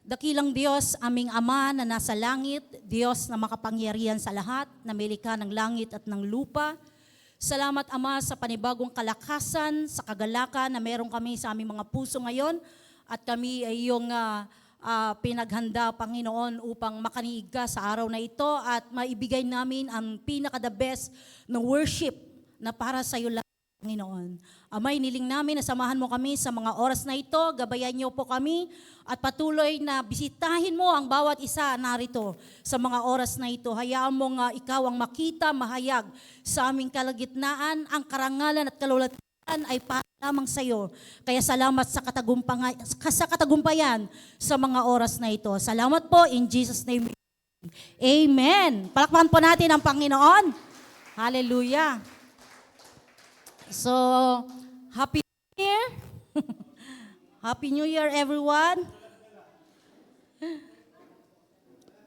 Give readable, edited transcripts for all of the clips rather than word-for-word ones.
Dakilang Diyos, aming Ama na nasa langit, Diyos na makapangyarihan sa lahat, na milikha ng langit at ng lupa. Salamat Ama sa panibagong kalakasan, sa kagalakan na meron kami sa aming mga puso ngayon at kami ay iyong pinaghanda, Panginoon, upang makaniig ka sa araw na ito at maibigay namin ang pinaka-the best na worship na para sa iyo lang, Panginoon. Amay, niling namin na samahan mo kami sa mga oras na ito, gabayan niyo po kami at patuloy na bisitahin mo ang bawat isa narito sa mga oras na ito. Hayaan mo nga ikaw ang makita, mahayag sa aming kalagitnaan, ang karangalan at kalulatan ay para lamang sa iyo. Kaya salamat sa katagumpayan sa mga oras na ito. Salamat po in Jesus' name. Amen. Palakpakan po natin ang Panginoon. Hallelujah. So, Happy New Year. Happy New Year, everyone.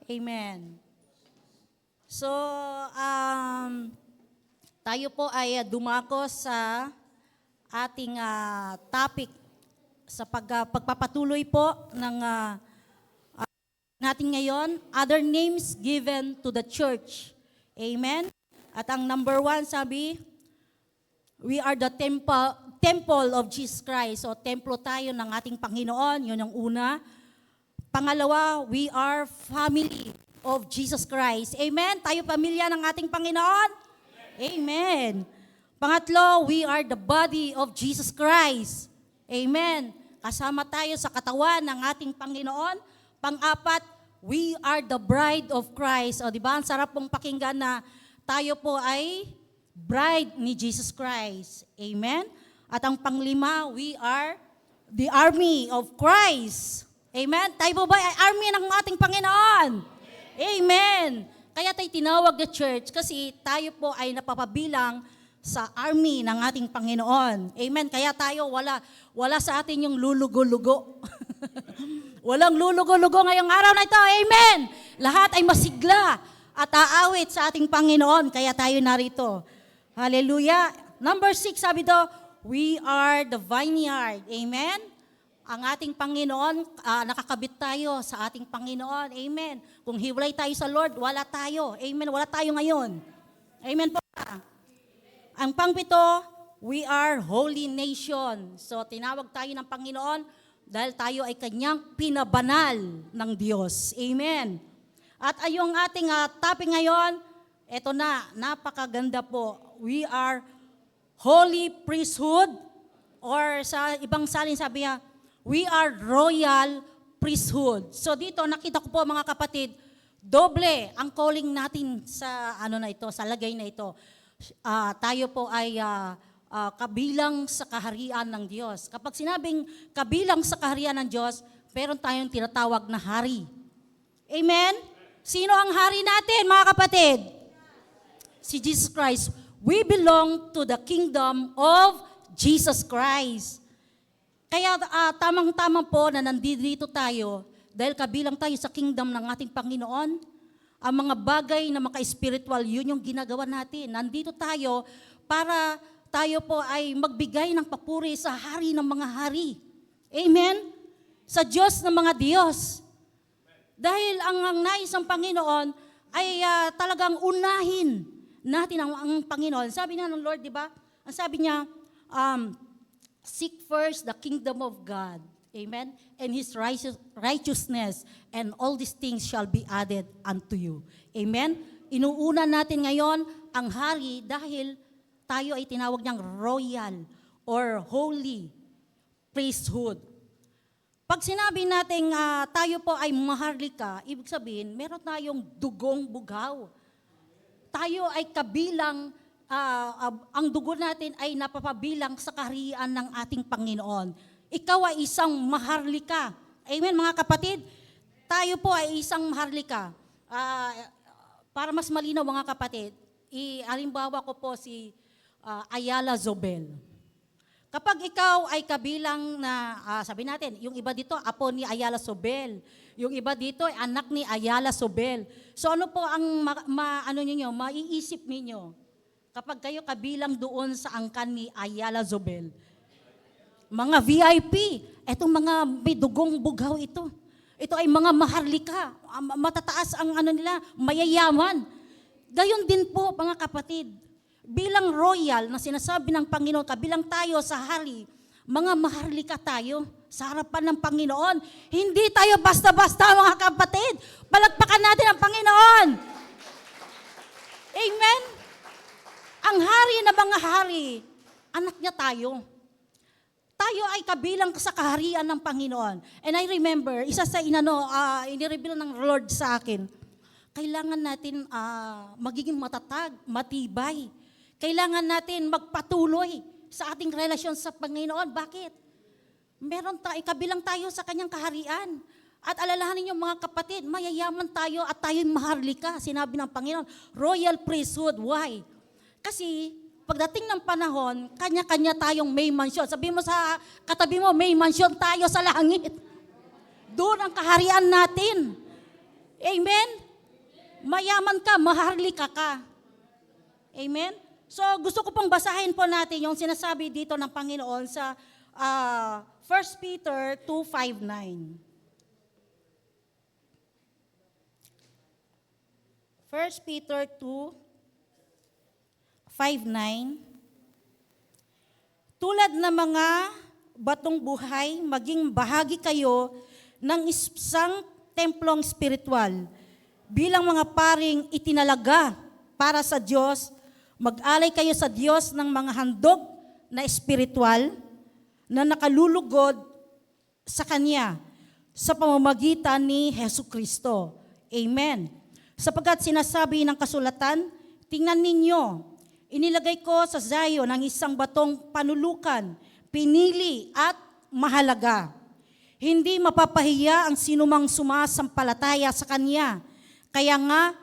Amen. So, tayo po ay dumako sa ating topic sa pagpapatuloy po ng natin ngayon, other names given to the church. Amen. At ang number 1, sabi, we are the temple of Jesus Christ. So, templo tayo ng ating Panginoon. Yun ang una. Pangalawa, we are family of Jesus Christ. Amen? Tayo pamilya ng ating Panginoon? Amen. Pangatlo, we are the body of Jesus Christ. Amen. Kasama tayo sa katawan ng ating Panginoon. Pang-apat, we are the bride of Christ. O, di ba? Ang sarap pong pakinggan na tayo po ay bride ni Jesus Christ. Amen? At ang panglima, we are the army of Christ. Amen? Tayo po ba ay army ng ating Panginoon? Amen. Kaya tayo tinawag na church kasi tayo po ay napapabilang sa army ng ating Panginoon. Amen? Kaya tayo wala sa atin yung lulugo-lugo. Walang lulugo-lugo ngayong araw na ito. Amen? Lahat ay masigla at aawit sa ating Panginoon. Kaya tayo narito. Hallelujah. Number 6, sabi do, we are the vineyard. Amen? Ang ating Panginoon, nakakabit tayo sa ating Panginoon. Amen. Kung hiwalay tayo sa Lord, wala tayo. Amen. Wala tayo ngayon. Amen po. Ang pang-7, we are holy nation. So, tinawag tayo ng Panginoon dahil tayo ay kanyang pinabanal ng Diyos. Amen. At ayong ating topic ngayon, eto na, napakaganda po. We are holy priesthood, or sa ibang salin sabi niya, we are royal priesthood. So dito nakita ko po mga kapatid, doble ang calling natin sa sa lagay na ito. Tayo po ay kabilang sa kaharian ng Diyos. Kapag sinabing kabilang sa kaharian ng Diyos, meron tayong tinatawag na hari. Amen? Sino ang hari natin, mga kapatid? Si Jesus Christ. We belong to the kingdom of Jesus Christ. Kaya tamang-tama po na nandito tayo dahil kabilang tayo sa kingdom ng ating Panginoon. Ang mga bagay na maka-spiritual, yun yung ginagawa natin. Nandito tayo para tayo po ay magbigay ng papuri sa hari ng mga hari. Amen? Sa Diyos ng mga Diyos. Dahil ang nais ng Panginoon ay talagang unahin natin ang Panginoon. Sabi nga ng Lord, di ba? Ang sabi niya, seek first the kingdom of God. Amen? And His righteousness, and all these things shall be added unto you. Amen? Inuuna natin ngayon ang hari dahil tayo ay tinawag niyang royal or holy priesthood. Pag sinabi natin tayo po ay maharlika, ibig sabihin, meron tayong dugong bugaw. Tayo ay kabilang, ang dugo natin ay napapabilang sa kaharian ng ating Panginoon. Ikaw ay isang maharlika. Amen, mga kapatid? Tayo po ay isang maharlika. Para mas malinaw, mga kapatid, halimbawa ko po si Ayala Zobel. Kapag ikaw ay kabilang na, sabi natin, yung iba dito, apo ni Ayala Zobel. Yung iba dito ay anak ni Ayala Zobel. So ano po ang maiisip ninyo kapag kayo kabilang doon sa angkan ni Ayala Zobel? Mga VIP, etong mga may dugong bugaw ito. Ito ay mga maharlika, matataas ang ano nila, mayayaman. Gayon din po, mga kapatid, bilang royal na sinasabi ng Panginoon, kabilang tayo sa hari, mga maharlika tayo sa harapan ng Panginoon. Hindi tayo basta-basta, mga kapatid. Palagpakan natin ang Panginoon. Amen? Ang hari na mga hari, anak niya tayo. Tayo ay kabilang sa kaharian ng Panginoon. And I remember, isa sa inireveal ng Lord sa akin, kailangan natin magiging matatag, matibay. Kailangan natin magpatuloy sa ating relasyon sa Panginoon. Bakit? Kabilang tayo sa kanyang kaharian. At alalahanin niyo mga kapatid, mayayaman tayo at tayo'y maharlika, sinabi ng Panginoon. Royal priesthood. Why? Kasi pagdating ng panahon, kanya-kanya tayong may mansyon. Sabi mo sa katabi mo, may mansyon tayo sa langit. Doon ang kaharian natin. Amen? Mayaman ka, maharlika ka. Amen? So gusto ko pong basahin po natin yung sinasabi dito ng Panginoon sa 1 Peter 2:5-9. 1 Peter 2:5-9. Tulad ng mga batong buhay, maging bahagi kayo ng isang templong spiritual. Bilang mga paring itinalaga para sa Diyos, mag-alay kayo sa Diyos ng mga handog na spiritual na nakalulugod sa Kanya sa pamamagitan ni Hesus Kristo. Amen. Sapagkat sinasabi ng kasulatan, tingnan ninyo, inilagay ko sa Zion ang isang batong panulukan, pinili at mahalaga. Hindi mapapahiya ang sinumang sumasampalataya sa Kanya. Kaya nga,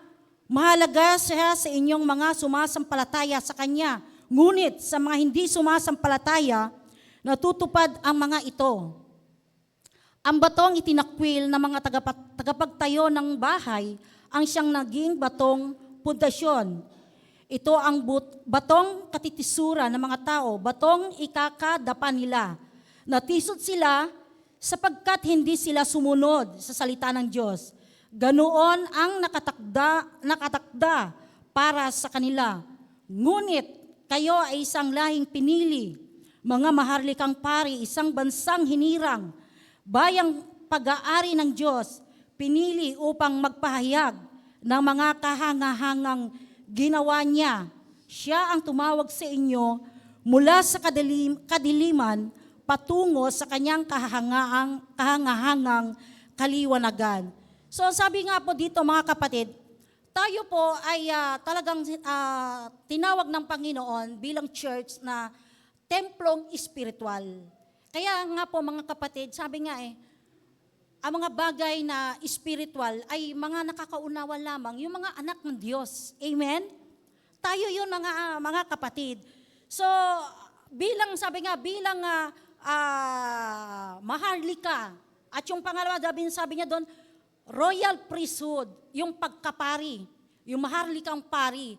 mahalaga siya sa inyong mga sumasampalataya sa Kanya. Ngunit sa mga hindi sumasampalataya, natutupad ang mga ito. Ang batong itinakwil ng mga tagapagtayo ng bahay ang siyang naging batong pundasyon. Ito ang batong katitisura ng mga tao, batong ikakadapa nila. Natisod sila sapagkat hindi sila sumunod sa salita ng Diyos. Ganoon ang nakatakda para sa kanila. Ngunit kayo ay isang lahing pinili, mga maharlikang pari, isang bansang hinirang, bayang pag-aari ng Diyos, pinili upang magpahayag ng mga kahangahangang ginawa niya. Siya ang tumawag sa inyo mula sa kadiliman patungo sa kanyang kahangahangang kaliwanagan. So sabi nga po dito mga kapatid, tayo po ay talagang tinawag ng Panginoon bilang church na templong espiritual. Kaya nga po mga kapatid, sabi nga ang mga bagay na spiritual ay mga nakakaunawa lamang, yung mga anak ng Diyos. Amen? Tayo yun mga kapatid. So, sabi bilang maharlika, at yung pangalawa, sabi niya doon, royal priesthood, yung pagkapari, yung maharlikang pari.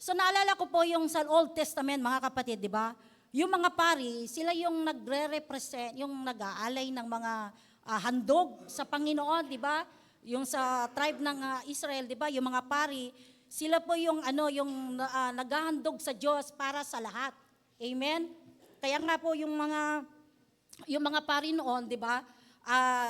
So, naalala ko po yung sa Old Testament, mga kapatid, di ba? Yung mga pari, sila yung nagre-represent, yung nag-aalay ng mga handog sa Panginoon, di ba? Yung sa tribe ng Israel, di ba? Yung mga pari, sila po yung naghahandog sa Diyos para sa lahat. Amen? Kaya nga po yung mga pari noon, di ba?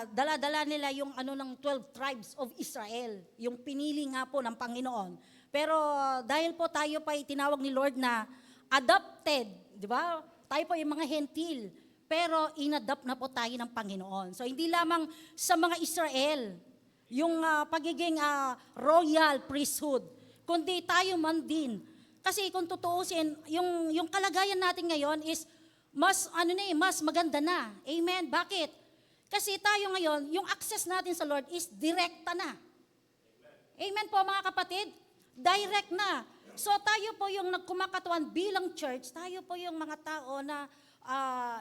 Dala-dala nila yung ng 12 tribes of Israel, yung pinili nga po ng Panginoon. Pero dahil po tayo pa itinawag ni Lord na adopted, di ba? Tayo po yung mga hentil, pero inadapt na po tayo ng Panginoon. So hindi lamang sa mga Israel, yung pagiging royal priesthood, kundi tayo man din. Kasi kung tutuusin, yung kalagayan natin ngayon is mas maganda na. Amen. Bakit? Kasi tayo ngayon, yung access natin sa Lord is direkta na. Amen po mga kapatid? Direct na. So tayo po yung nagkumakatuan bilang church, tayo po yung mga tao na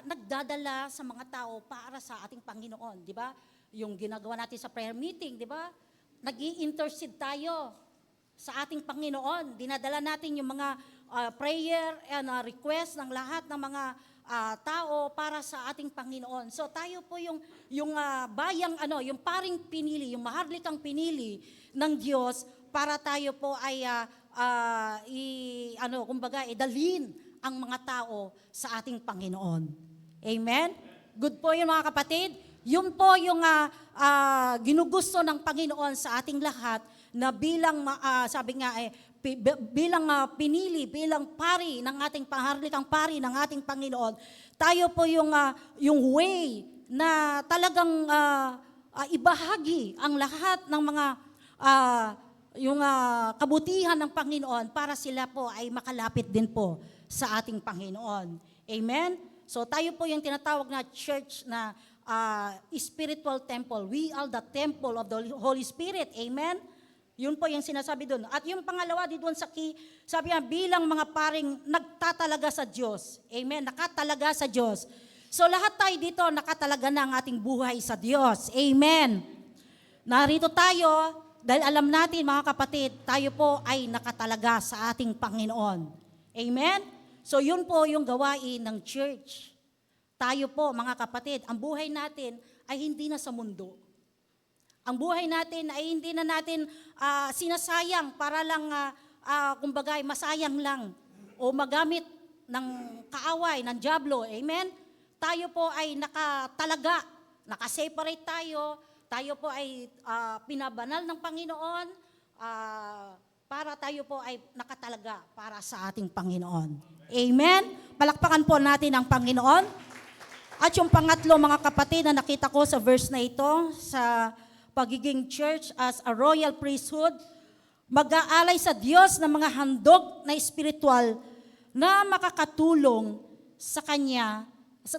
nagdadala sa mga tao para sa ating Panginoon, di ba? Yung ginagawa natin sa prayer meeting, di ba? Nag-i-intercede tayo sa ating Panginoon. Dinadala natin yung mga prayer and request ng lahat ng mga tao para sa ating Panginoon. So tayo po yung bayang yung paring pinili, yung maharlikang pinili ng Diyos para tayo po ay kumbaga idalhin ang mga tao sa ating Panginoon. Amen? Good po yun mga kapatid. Yun po yung ginugusto ng Panginoon sa ating lahat na bilang sabi nga bilang pinili, bilang pari ng ating pangharlikang pari ng ating Panginoon, tayo po yung way na talagang ibahagi ang lahat ng mga kabutihan ng Panginoon para sila po ay makalapit din po sa ating Panginoon. Amen? So tayo po yung tinatawag na church na spiritual temple. We are the temple of the Holy Spirit. Amen? Yun po yung sinasabi doon. At yung pangalawa, di doon sa key, sabi niya, bilang mga paring nagtatalaga sa Diyos. Amen? Nakatalaga sa Diyos. So lahat tayo dito, nakatalaga na ang ating buhay sa Diyos. Amen? Narito tayo, dahil alam natin mga kapatid, tayo po ay nakatalaga sa ating Panginoon. Amen? So yun po yung gawain ng church. Tayo po mga kapatid, ang buhay natin ay hindi na sa mundo. Ang buhay natin ay hindi na natin sinasayang para lang, kumbaga, masayang lang o magamit ng kaaway, ng dyablo. Amen? Tayo po ay nakatalaga, nakaseparate tayo. Tayo po ay pinabanal ng Panginoon para tayo po ay nakatalaga para sa ating Panginoon. Amen? Palakpakan po natin ang Panginoon. At yung pangatlo, mga kapatid, na nakita ko sa verse na ito, sa pagiging church as a royal priesthood, mag-aalay sa Diyos ng mga handog na espiritual na makakatulong sa Kanya,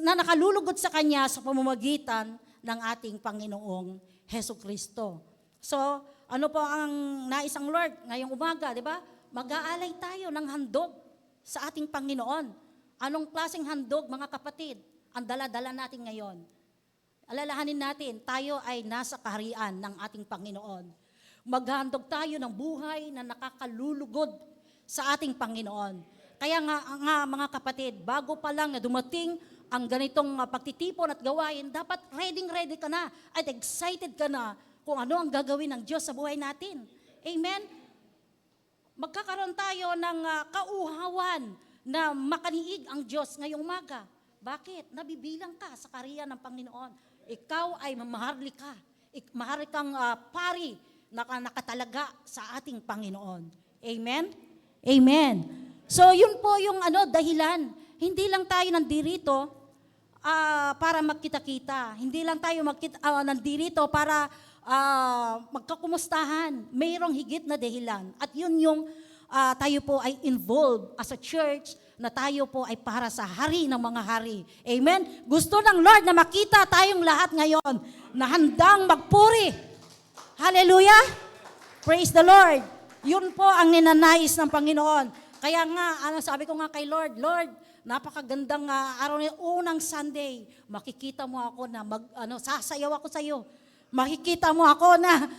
na nakalulugod sa Kanya sa pamamagitan ng ating Panginoong Hesukristo. So, ano po ang naisang Lord ngayong umaga, di ba? Mag-aalay tayo ng handog sa ating Panginoon. Anong klaseng handog, mga kapatid, ang dala-dala natin ngayon? Alalahanin natin, tayo ay nasa kaharian ng ating Panginoon. Maghandog tayo ng buhay na nakakalulugod sa ating Panginoon. Kaya nga mga kapatid, bago pa lang na dumating ang ganitong pagtitipon at gawain, dapat ready ka na at excited ka na kung ano ang gagawin ng Diyos sa buhay natin. Amen? Magkakaroon tayo ng kauhawan na makaniig ang Diyos ngayong umaga. Bakit? Nabibilang ka sa kaharian ng Panginoon. Ikaw ay maharlika. Maharlikang pari na nakatalaga sa ating Panginoon. Amen? Amen. So yun po yung dahilan. Hindi lang tayo nandirito para magkita-kita. Hindi lang tayo nandirito para magkakumustahan. Mayroong higit na dahilan. At yun yung tayo po ay involved as a church na tayo po ay para sa hari ng mga hari. Amen? Gusto ng Lord na makita tayong lahat ngayon na handang magpuri. Hallelujah! Praise the Lord! Yun po ang ninanais ng Panginoon. Kaya nga, sabi ko nga kay Lord, Lord, napakagandang araw na unang Sunday. Makikita mo ako na sasayaw ako sa iyo. Makikita mo ako na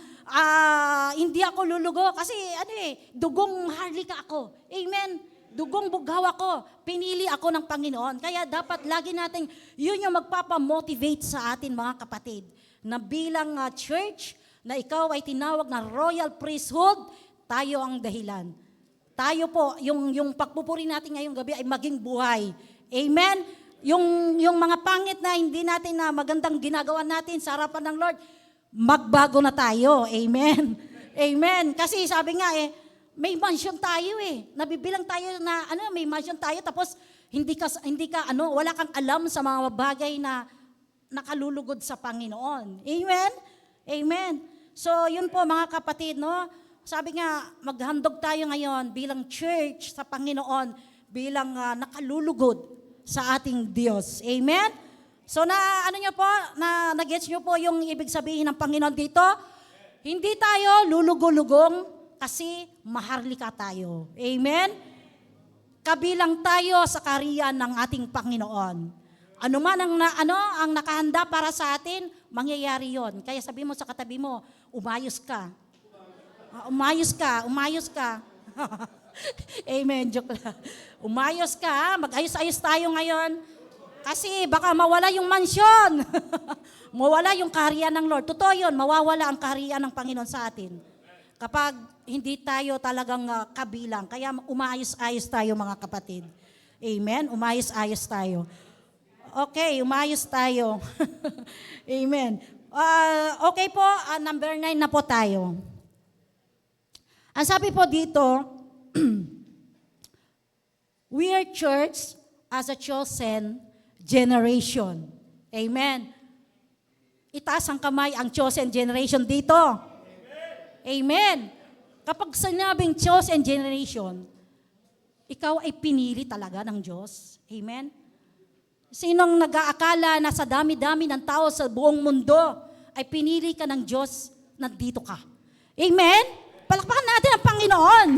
hindi ako lulugo kasi dugong harlika ako. Amen? Dugong bughaw ako, pinili ako ng Panginoon. Kaya dapat lagi natin, yun yung magpapamotivate sa atin mga kapatid, na bilang church, na ikaw ay tinawag na royal priesthood, tayo ang dahilan. Tayo po, yung pagpupuri natin ngayong gabi ay maging buhay. Amen? Yung mga pangit na hindi natin na magandang ginagawa natin sa harapan ng Lord, magbago na tayo. Amen? Amen. Kasi sabi nga may mansion tayo Nabibilang tayo na may mansion tayo tapos hindi ka wala kang alam sa mga bagay na nakalulugod sa Panginoon. Amen? Amen. So, yun po mga kapatid, no? Sabi nga, maghandog tayo ngayon bilang church sa Panginoon, bilang nakalulugod sa ating Diyos. Amen? So, nag-gets nyo po yung ibig sabihin ng Panginoon dito? Hindi tayo lulugo-lugong kasi maharlika tayo. Amen? Kabilang tayo sa kaharian ng ating Panginoon. Ano man ang nakahanda para sa atin, mangyayari yon. Kaya sabi mo sa katabi mo, umayos ka. Umayos ka. Amen, joke lang. Umayos ka, mag-ayos-ayos tayo ngayon. Kasi baka mawala yung mansyon. Mawala yung kaharian ng Lord. Totoo yun, mawawala ang kaharian ng Panginoon sa atin. Kapag hindi tayo talagang kabilang. Kaya umayos-ayos tayo mga kapatid. Amen? Umayos-ayos tayo. Okay, umayos tayo. Amen. Okay po, number 9 na po tayo. Ang sabi po dito, we are church as a chosen generation. Amen. Itaas ang kamay ang chosen generation dito. Amen. Kapag sinabing chosen generation, ikaw ay pinili talaga ng Diyos. Amen. Sinong nag-aakala na sa dami-dami ng tao sa buong mundo ay pinili ka ng Diyos, nandito ka. Amen? Palakpakan natin ang Panginoon.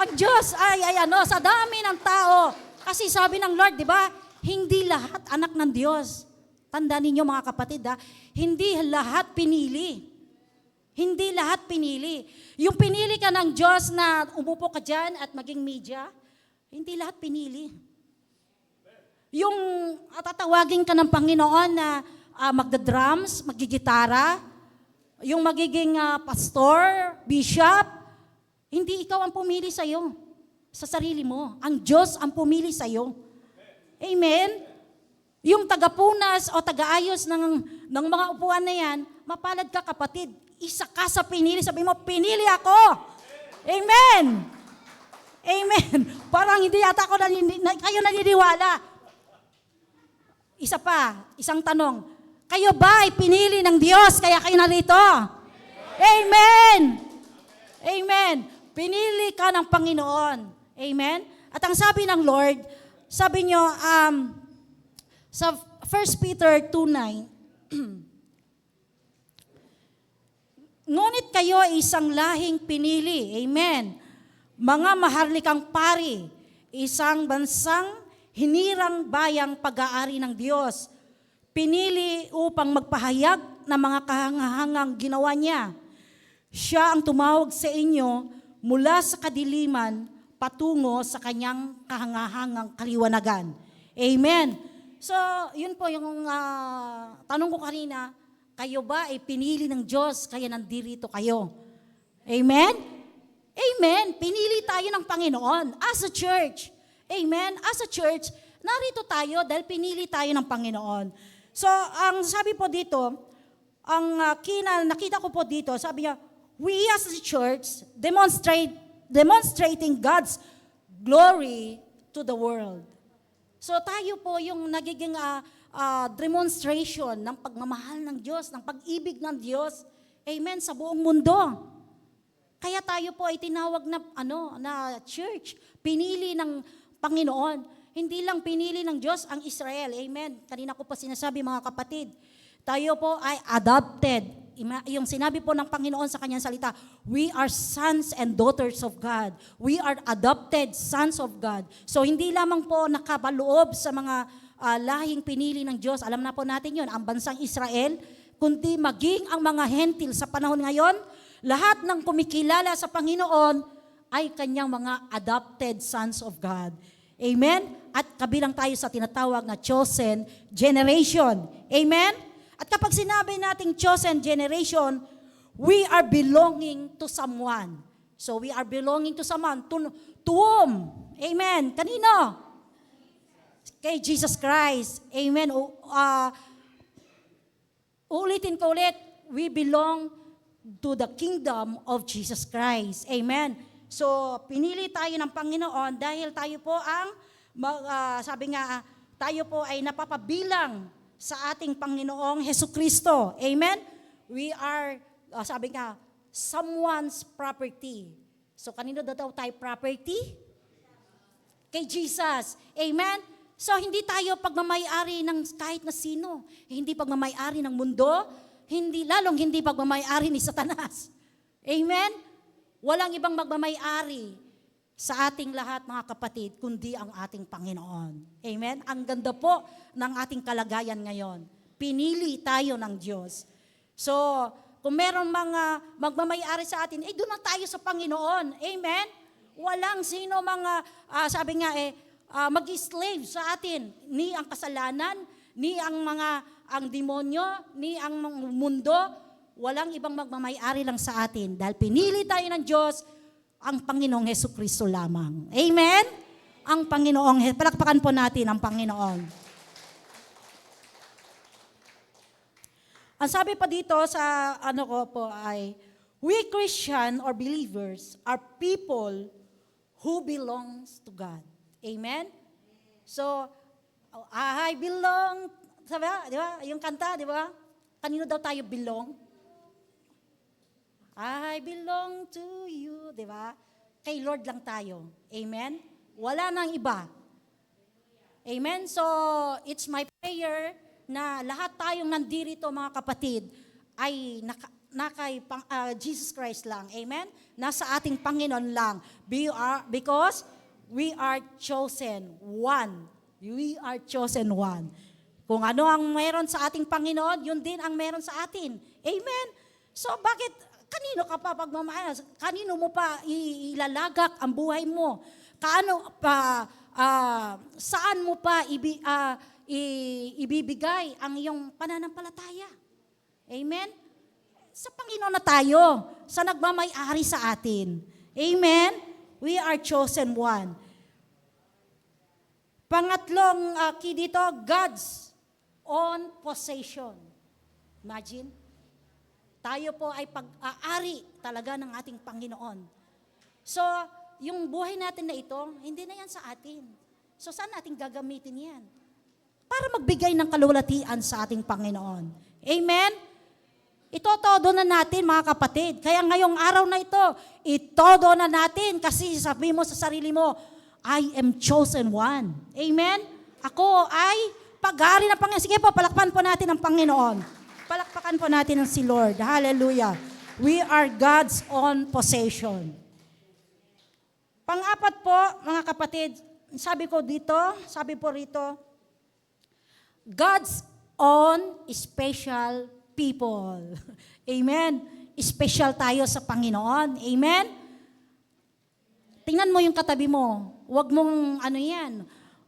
Ang Diyos ay sa dami ng tao. Kasi sabi ng Lord, di ba, hindi lahat anak ng Diyos. Tandaan ninyo mga kapatid, hindi lahat pinili. Hindi lahat pinili. Yung pinili ka ng Diyos na umupo ka dyan at maging media, hindi lahat pinili. Yung tatawagin ka ng Panginoon na magda-drums, magigitara, yung magiging pastor, bishop, hindi ikaw ang pumili sa'yo, sa sarili mo. Ang Diyos ang pumili sa'yo. Amen? Yung tagapunas o tagaayos ng mga upuan na yan, mapalad ka kapatid. Isa ka sa pinili. Sabi mo, pinili ako. Amen. Amen. Parang hindi yata kayo naniniwala. Isa pa, isang tanong. Kayo ba ay pinili ng Diyos kaya kayo narito? Amen. Amen. Pinili ka ng Panginoon. Amen. At ang sabi ng Lord, sabi nyo, sa 1 Peter 2:9, ngunit kayo ay isang lahing pinili. Amen. Mga maharlikang pari, isang bansang hinirang bayang pag-aari ng Diyos. Pinili upang magpahayag ng mga kahangahangang ginawa niya. Siya ang tumawag sa inyo mula sa kadiliman patungo sa kanyang kahangahangang kaliwanagan. Amen. So, yun po yung tanong ko kanina, kayo ba ay pinili ng Diyos kaya nandito kayo? Amen? Amen. Pinili tayo ng Panginoon as a church. Amen? As a church, narito tayo dahil pinili tayo ng Panginoon. So, ang sabi po dito, nakita ko po dito, sabi niya, we as a church demonstrating God's glory to the world. So tayo po yung nagiging demonstration ng pagmamahal ng Diyos, ng pag-ibig ng Diyos. Amen, sa buong mundo. Kaya tayo po ay tinawag na church, pinili ng Panginoon. Hindi lang pinili ng Diyos ang Israel. Amen. Kanina ko pa sinasabi mga kapatid, tayo po ay adopted. Yung sinabi po ng Panginoon sa kanyang salita, we are sons and daughters of God. We are adopted sons of God. So hindi lamang po nakabaloob sa mga lahing pinili ng Diyos. Alam na po natin yun, ang bansang Israel, kundi maging ang mga hentil sa panahon ngayon, lahat ng kumikilala sa Panginoon ay kanyang mga adopted sons of God. Amen? At kabilang tayo sa tinatawag na chosen generation. Amen? At kapag sinabi nating chosen generation, we are belonging to someone. So we are belonging to someone. To whom? Amen. Kanino? Kay Jesus Christ. Amen. Ulitin ko ulit, we belong to the kingdom of Jesus Christ. Amen. So pinili tayo ng Panginoon dahil tayo po ang, sabi nga, tayo po ay napapabilang sa ating Panginoong Hesukristo. Amen? We are, sabi nga, someone's property. So, kanino daw tayo property? Kay Jesus. Amen? So, hindi tayo pagmamayari ng kahit na sino. Hindi pagmamayari ng mundo. Lalong hindi pagmamayari ni Satanas. Amen? Walang ibang magmamayari sa ating lahat, mga kapatid, kundi ang ating Panginoon. Amen? Ang ganda po ng ating kalagayan ngayon. Pinili tayo ng Diyos. So, kung meron mga magmamayari sa atin, doon na tayo sa Panginoon. Amen? Walang sino mga, sabi nga mag-slave sa atin, ni ang kasalanan, ni ang demonyo, ni ang mundo, walang ibang magmamay-ari lang sa atin dahil pinili tayo ng Diyos, ang Panginoong Hesukristo lamang. Amen? Ang Panginoong, palakpakan po natin ang Panginoon. Ang sabi pa dito sa ko po ay, we Christian or believers are people who belongs to God. Amen? So, I belong, sabi ba, di ba? Yung kanta, di ba? Kanino daw tayo belong? I belong to you, di ba? Kay Lord lang tayo. Amen? Wala nang iba. Amen? So, it's my prayer na lahat tayong nandirito, mga kapatid, ay kay Jesus Christ lang. Amen? Nasa ating Panginoon lang. Because we are chosen one. We are chosen one. Kung ano ang meron sa ating Panginoon, yun din ang meron sa atin. Amen? So bakit, kanino ka pa pagmamahal? Kanino mo pa ilalagak ang buhay mo? Saan mo pa ibibigay ang iyong pananampalataya? Amen? Sa Panginoon na tayo, sa nagmamay-ari sa atin. Amen? We are chosen one. Pangatlong key dito, God's own possession. Imagine, tayo po ay pag-aari talaga ng ating Panginoon. So, yung buhay natin na ito, hindi na yan sa atin. So, saan natin gagamitin yan? Para magbigay ng kalulatian sa ating Panginoon. Amen? Itotodo na natin, mga kapatid. Kaya ngayong araw na ito, itodo na natin kasi sabi mo sa sarili mo, I am chosen one. Amen? Ako ay pag-aari ng Panginoon. Sige po, palakpan po natin ang Panginoon. Palakpakan po natin ang si Lord. Hallelujah. We are God's own possession. Pang-apat po, mga kapatid, sabi po rito, God's own special people. Amen. Special tayo sa Panginoon. Amen. Tingnan mo yung katabi mo. Huwag mong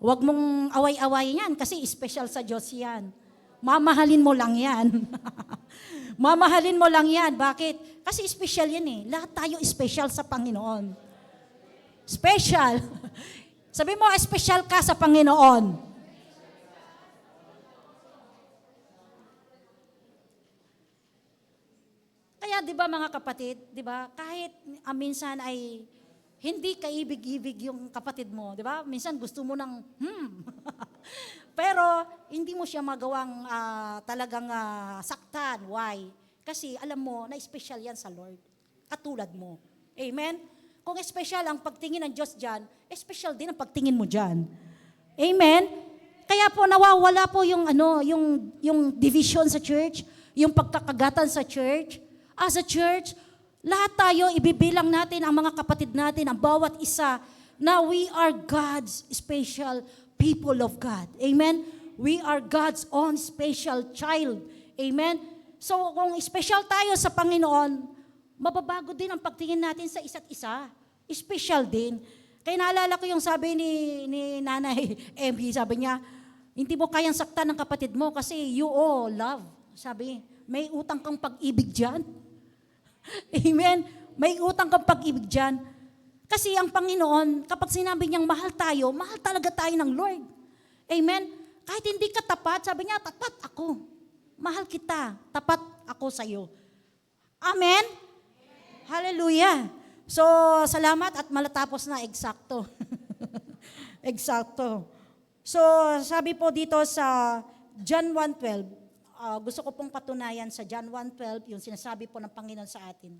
huwag mong away-away yan kasi special sa Diyos yan. Mamahalin mo lang yan. Mamahalin mo lang yan. Bakit? Kasi special yan eh. Lahat tayo special sa Panginoon. Special. Sabi mo, special ka sa Panginoon. Kaya 'di ba mga kapatid, 'di ba? Kahit minsan ay hindi kaibig-ibig yung kapatid mo, 'di ba? Minsan gusto mo ng pero hindi mo siya magawang talagang saktan. Why? Kasi alam mo na special 'yan sa Lord. Katulad mo. Amen. Kung special ang pagtingin ng Diyos diyan, special din ang pagtingin mo diyan. Amen. Kaya po nawawala po yung yung division sa church, yung pagkakagatan sa church. As a church, lahat tayo ibibilang natin ang mga kapatid natin, ang bawat isa, na we are God's special people of God. Amen? We are God's own special child. Amen? So kung special tayo sa Panginoon, mababago din ang pagtingin natin sa isa't isa. Special din. Kaya naalala ko yung sabi ni Nanay Emmy, sabi niya, hindi mo kayang saktan ng kapatid mo kasi you all love. Sabi, may utang kang pag-ibig dyan. Amen? May utang kang pag-ibig dyan. Kasi ang Panginoon, kapag sinabi niyang mahal tayo, mahal talaga tayo ng Lord. Amen? Kahit hindi ka tapat, sabi niya, tapat ako. Mahal kita, tapat ako sa iyo. Amen? Hallelujah. So, salamat at malatapos na eksakto. Eksakto. So, sabi po dito sa John 1:12, gusto ko pong patunayan sa John 1:12, yung sinasabi po ng Panginoon sa atin.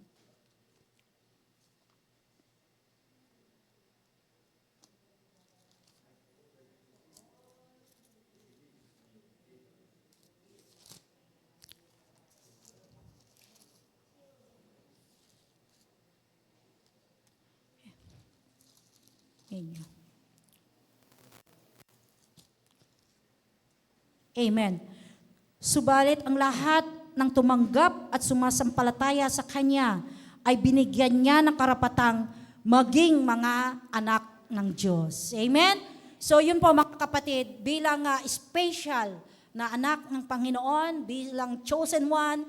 Amen. Subalit ang lahat ng tumanggap at sumasampalataya sa Kanya ay binigyan niya ng karapatang maging mga anak ng Diyos. Amen? So yun po mga kapatid, bilang special na anak ng Panginoon, bilang chosen one,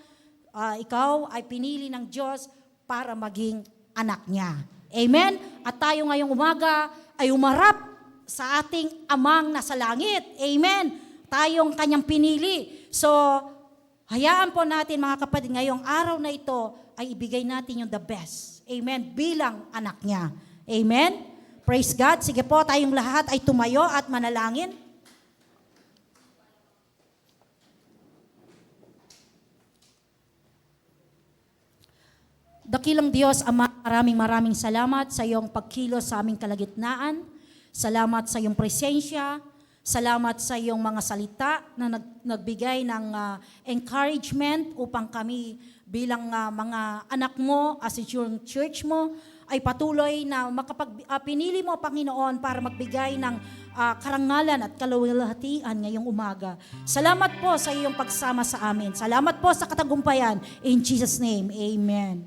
ikaw ay pinili ng Diyos para maging anak niya. Amen? At tayo ngayong umaga ay umarap sa ating amang nasa langit. Amen? Tayong kanyang pinili. So, hayaan po natin mga kapatid, ngayong araw na ito ay ibigay natin yung the best. Amen? Bilang anak niya. Amen? Praise God. Sige po, tayong lahat ay tumayo at manalangin. Dakilang Diyos, Ama, maraming salamat sa iyong pagkilos sa aming kalagitnaan. Salamat sa iyong presensya. Salamat sa iyong mga salita na nagbigay ng encouragement upang kami bilang mga anak mo as yung church mo ay patuloy na pinili mo, Panginoon, para magbigay ng karangalan at kaluwalhatian ngayong umaga. Salamat po sa iyong pagsama sa amin. Salamat po sa katagumpayan. In Jesus' name, Amen.